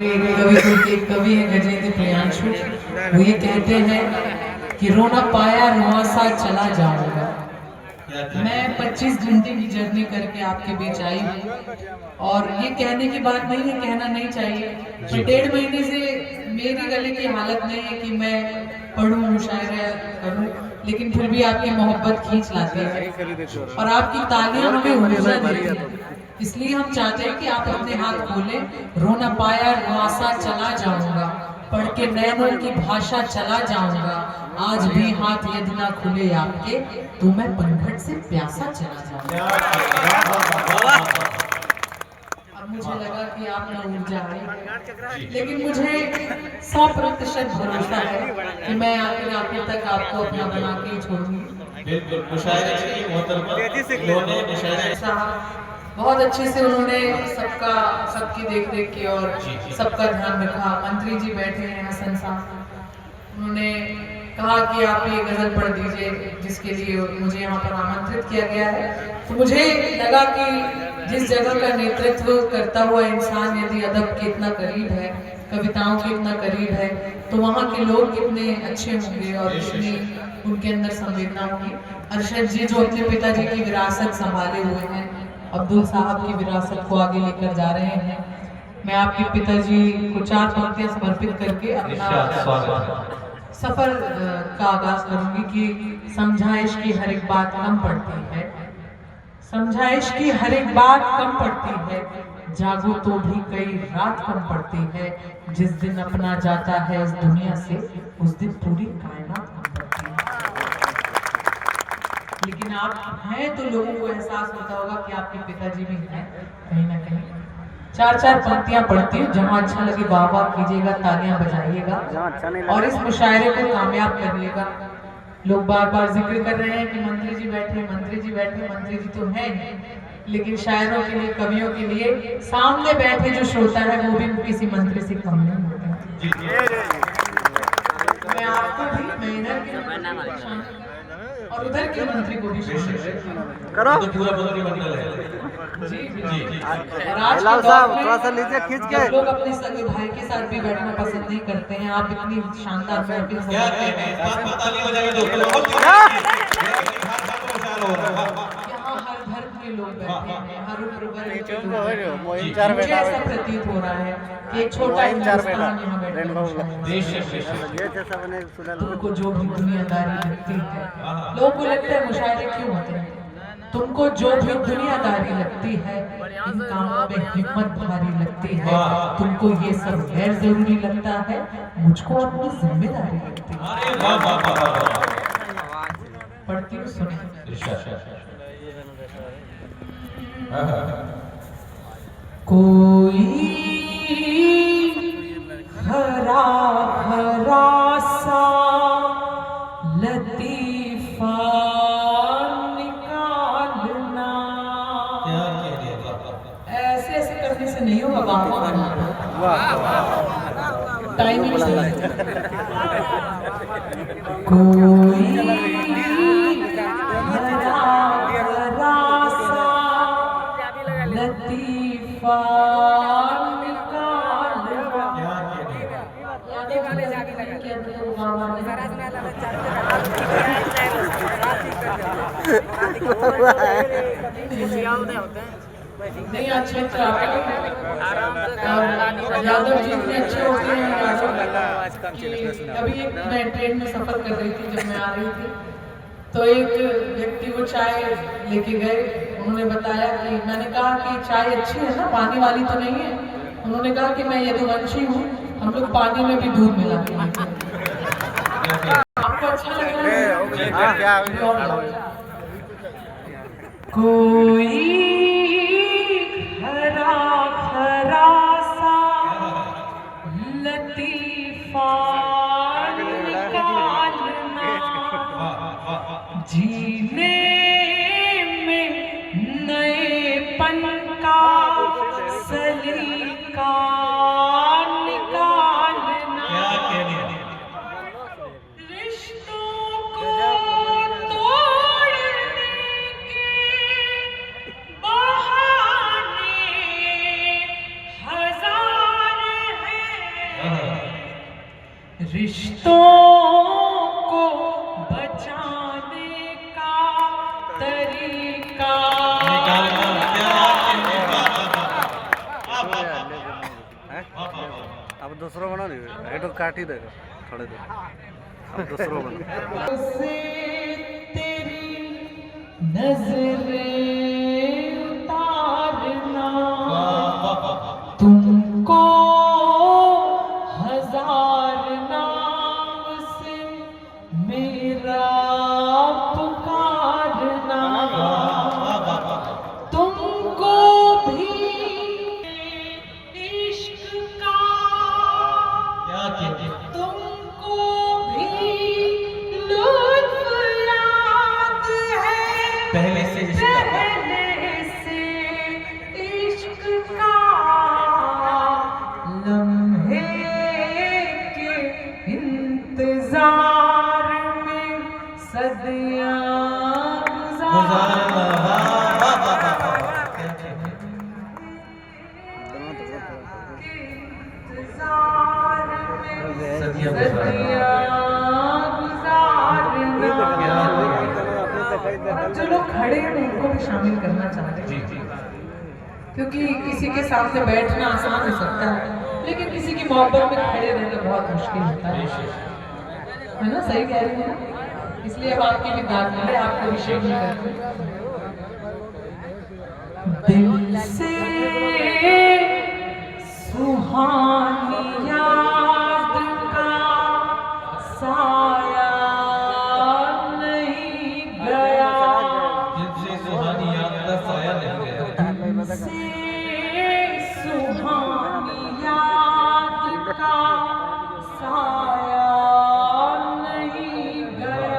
कवि है गजेंद्र प्रियांशु। वो ये कहते हैं कि रो ना पाया रुआसा चला जाऊंगा। मैं 25 घंटे की जर्नी करके आपके बीच आई हूँ और ये कहने की बात नहीं है, कहना नहीं चाहिए, पर 1.5 महीने से मेरी गले की हालत नहीं है कि मैं पढ़ूं मुशायरा करूं, लेकिन फिर भी आपकी मोहब्बत खींच लाती है और आपकी तालियां हमें ऊर्जा देती हैं। इसलिए हम चाहते हैं कि आप अपने हाथ खोलें। रो ना पाया रुआसा चला जाऊंगा, पढ़ के नैनों की भाषा चला जाऊंगा। आज भी हाथ यदि ना खुले आपके तो मैं पनघट से प्यासा चला जाऊंगा। अब मुझे लगा कि आप ना ऊर्जा आई, लेकिन मुझे 100% भरोसा है कि मैं आखिर आखिर तक आपको अपना बना के छोड़ूंगी। बहुत अच्छे से उन्होंने सबकी देख रेख की और सबका ध्यान रखा। मंत्री जी बैठे हैं हसन साहब, उन्होंने कहा कि आप ये गजल पढ़ दीजिए जिसके लिए मुझे यहाँ पर आमंत्रित किया गया है। तो मुझे लगा कि जिस जगह का नेतृत्व करता हुआ इंसान यदि अदब के इतना करीब है, कविताओं के इतना करीब है, तो वहाँ के लोग कितने अच्छे होंगे और कितनी उनके अंदर संवेदना होगी। अरशद जी जो अपने पिताजी की विरासत संभाले हुए हैं, अब्दुल साहब की विरासत को आगे लेकर जा रहे हैं, मैं आपके पिताजी को 4 पंक्तियां समर्पित करके अपना सफर का आगाज करूंगी कि समझाइश की हर एक बात कम पड़ती है, समझाइश की हर एक बात कम पड़ती है, जागो तो भी कई रात कम पड़ती है। जिस दिन अपना जाता है इस दुनिया से उस दिन पूरी कायनात कम पड़ती है। लेकिन आप हैं तो लोगों को एहसास होता होगा कि आपके पिताजी भी हैं कहीं ना कहीं। 4 पंक्तियां पढ़ती हूँ, जहाँ अच्छा लगे वाह वाह कीजिएगा, तालियां बजाइएगा और इस मुशायरे को कामयाब करिएगा। लोग बार बार जिक्र कर रहे हैं कि मंत्री जी बैठे, मंत्री जी बैठे। मंत्री जी तो हैं ही, लेकिन शायरों के लिए, कवियों के लिए सामने बैठे जो श्रोता है वो भी किसी मंत्री से कम नहीं होता। मैं आपको भी, मैं इधर के और उधर के मंत्री को भी करो तो पूरा मंडल है। जी जी। और आज थोड़ा सा लीजिए खींच के। लोग अपने सगे भाई के साथ भी बैठना पसंद नहीं करते हैं, आप इतनी शानदार महफिल सजाते हैं। यहाँ हर धर्म के लोग बैठे हैं, हर उम्र वर्ग के लोग। मुझे ऐसा प्रतीत हो रहा है कि एक छोटा हिंदुस्तान यहाँ बैठा है। तुमको जो भी दुनियादारी लगती है, लोगों को लगता है मुशायरे क्यों होते हैं, तुमको जो भी दुनियादारी लगती है, इन कामों में हिम्मत भारी लगती है, तुमको ये सब गैर जरूरी लगता है, मुझको अपनी जिम्मेदारी लगती है। पढ़ती हूँ, सुनिए। कोई हरा हरा सा लतीफा निकालना। ऐसे ऐसे करने से नहीं होगा, बाबा टाइम ही नहीं। कोई हरा हरा सा लतीफा नहीं अच्छे यादव जी इतने अच्छे होते हैं। अभी मैं ट्रेन में सफर कर रही थी, जब मैं आ रही थी तो एक व्यक्ति वो चाय लेके गए। उन्होंने बताया कि, मैंने कहा कि चाय अच्छी है ना, पानी वाली तो नहीं है। उन्होंने कहा कि मैं यदुवंशी हूँ, हम लोग पानी में भी दूध मिला के लेते हैं। आपको अच्छा लग रहा है? कोई हरा हरा सा लतीफा निकालना, जीने में नएपन का सलीका निकालना, रिश्तों को तोड़ने के बाद रिश्तों को बचाने का तरीका। अब दूसरा बना नहीं, हेड काट ही देगा थोड़े देर, अब दूसरा बना। से तेरी नजरें उतारना, तुमको हजार नाम से मेरा पुकारना, तुमको भी इश्क का, तुमको भी लुत्फ याद है पहले से इश्क का, लम्हे के इंतजार में सदियां गुजारना। जो लोग खड़े हैं उनको भी शामिल करना चाहते हैं, क्योंकि किसी के सामने बैठना आसान हो सकता है, लेकिन किसी की मोहब्बत में खड़े रहना बहुत मुश्किल होता है ना? सही कह रही हूँ। इसलिए अब आपकी भी बात है, आपको विषय नहीं करते। दिल से सुहानी याद का साया नहीं गया, दिल से सुहानी याद का साया नहीं गया, दिल से सुहानी याद का साया नहीं गया।